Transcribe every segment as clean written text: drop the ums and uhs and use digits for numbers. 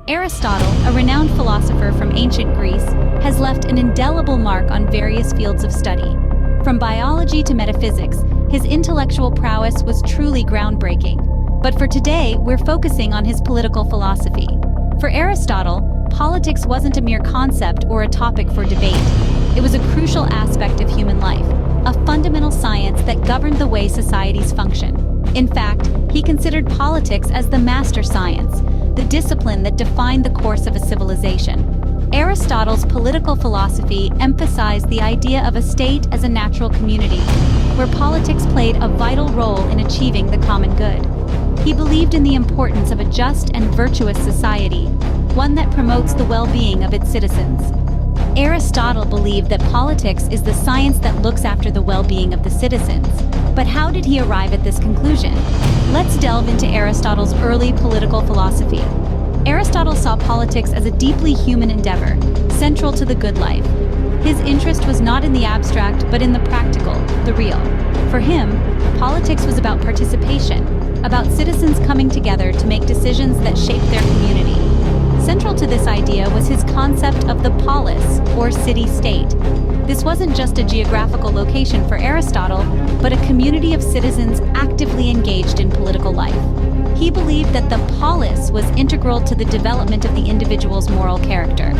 Aristotle, a renowned philosopher from ancient Greece, has left an indelible mark on various fields of study. From biology to metaphysics, his intellectual prowess was truly groundbreaking. But for today, we're focusing on his political philosophy. For Aristotle, politics wasn't a mere concept or a topic for debate. It was a crucial aspect of human life, a fundamental science that governed the way societies function. In fact, he considered politics as the master science, the discipline that defined the course of a civilization. Aristotle's political philosophy emphasized the idea of a state as a natural community, where politics played a vital role in achieving the common good. He believed in the importance of a just and virtuous society, one that promotes the well-being of its citizens. Aristotle believed that politics is the science that looks after the well-being of the citizens. But how did he arrive at this conclusion? Let's delve into Aristotle's early political philosophy. Aristotle saw politics as a deeply human endeavor, central to the good life. His interest was not in the abstract, but in the practical, the real. For him, politics was about participation, about citizens coming together to make decisions that shaped their community. Central to this idea was his concept of the polis, or city-state. This wasn't just a geographical location for Aristotle, but a community of citizens actively engaged in political life. He believed that the polis was integral to the development of the individual's moral character.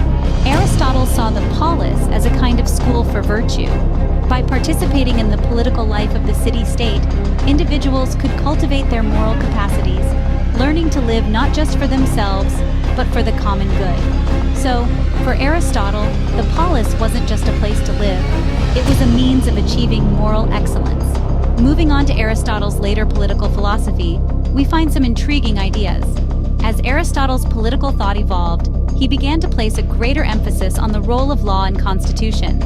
Aristotle saw the polis as a kind of school for virtue. By participating in the political life of the city-state, individuals could cultivate their moral capacities, learning to live not just for themselves, but for the common good. So, for Aristotle, the polis wasn't just a place to live, it was a means of achieving moral excellence. Moving on to Aristotle's later political philosophy, we find some intriguing ideas. As Aristotle's political thought evolved, he began to place a greater emphasis on the role of law and constitution.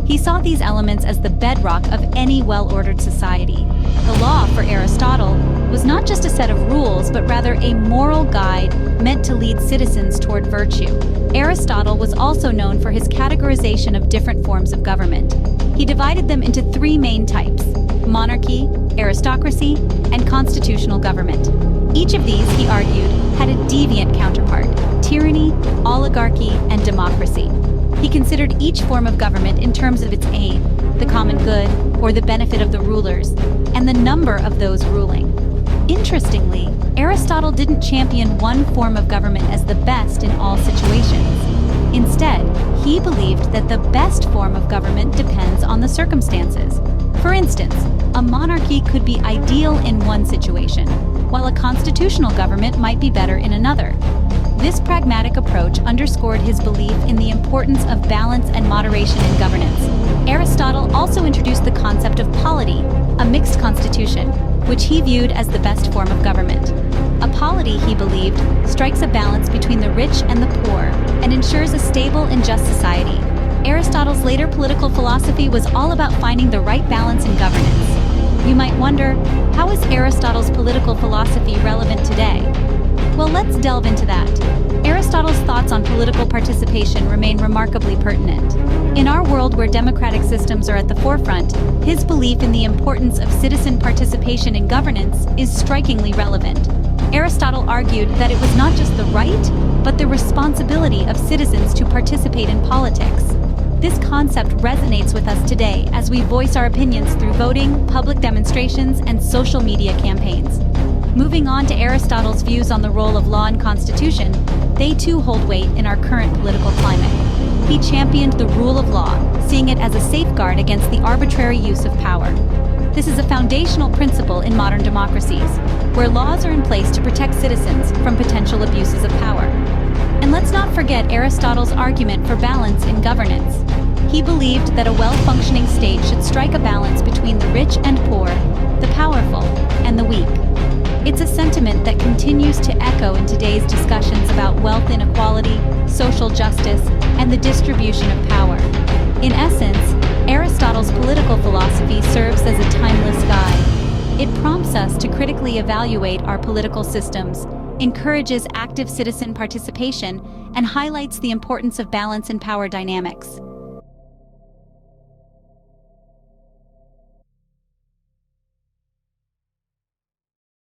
He saw these elements as the bedrock of any well-ordered society. The law, for Aristotle, was not just a set of rules, but rather a moral guide meant to lead citizens toward virtue. Aristotle was also known for his categorization of different forms of government. He divided them into three main types: monarchy, aristocracy, and constitutional government. Each of these, he argued, had a deviant counterpart: tyranny, oligarchy, and democracy. He considered each form of government in terms of its aim, the common good, or the benefit of the rulers, and the number of those ruling. Interestingly, Aristotle didn't champion one form of government as the best in all situations. Instead, he believed that the best form of government depends on the circumstances. For instance, a monarchy could be ideal in one situation, while a constitutional government might be better in another. This pragmatic approach underscored his belief in the importance of balance and moderation in governance. Aristotle also introduced the concept of polity, a mixed constitution, which he viewed as the best form of government. A polity, he believed, strikes a balance between the rich and the poor and ensures a stable and just society. Aristotle's later political philosophy was all about finding the right balance in governance. You might wonder, how is Aristotle's political philosophy relevant today? Well, let's delve into that. Aristotle's thoughts on political participation remain remarkably pertinent. In our world where democratic systems are at the forefront, his belief in the importance of citizen participation in governance is strikingly relevant. Aristotle argued that it was not just the right, but the responsibility of citizens to participate in politics. This concept resonates with us today as we voice our opinions through voting, public demonstrations, and social media campaigns. Moving on to Aristotle's views on the role of law and constitution, they too hold weight in our current political climate. He championed the rule of law, seeing it as a safeguard against the arbitrary use of power. This is a foundational principle in modern democracies, where laws are in place to protect citizens from potential abuses of power. And let's not forget Aristotle's argument for balance in governance. He believed that a well-functioning state should strike a balance between the rich and poor, the powerful and the weak. It's a sentiment that continues to echo in today's discussions about wealth inequality, social justice, and the distribution of power. In essence, Aristotle's political philosophy serves as a timeless guide. It prompts us to critically evaluate our political systems, encourages active citizen participation, and highlights the importance of balance in power dynamics.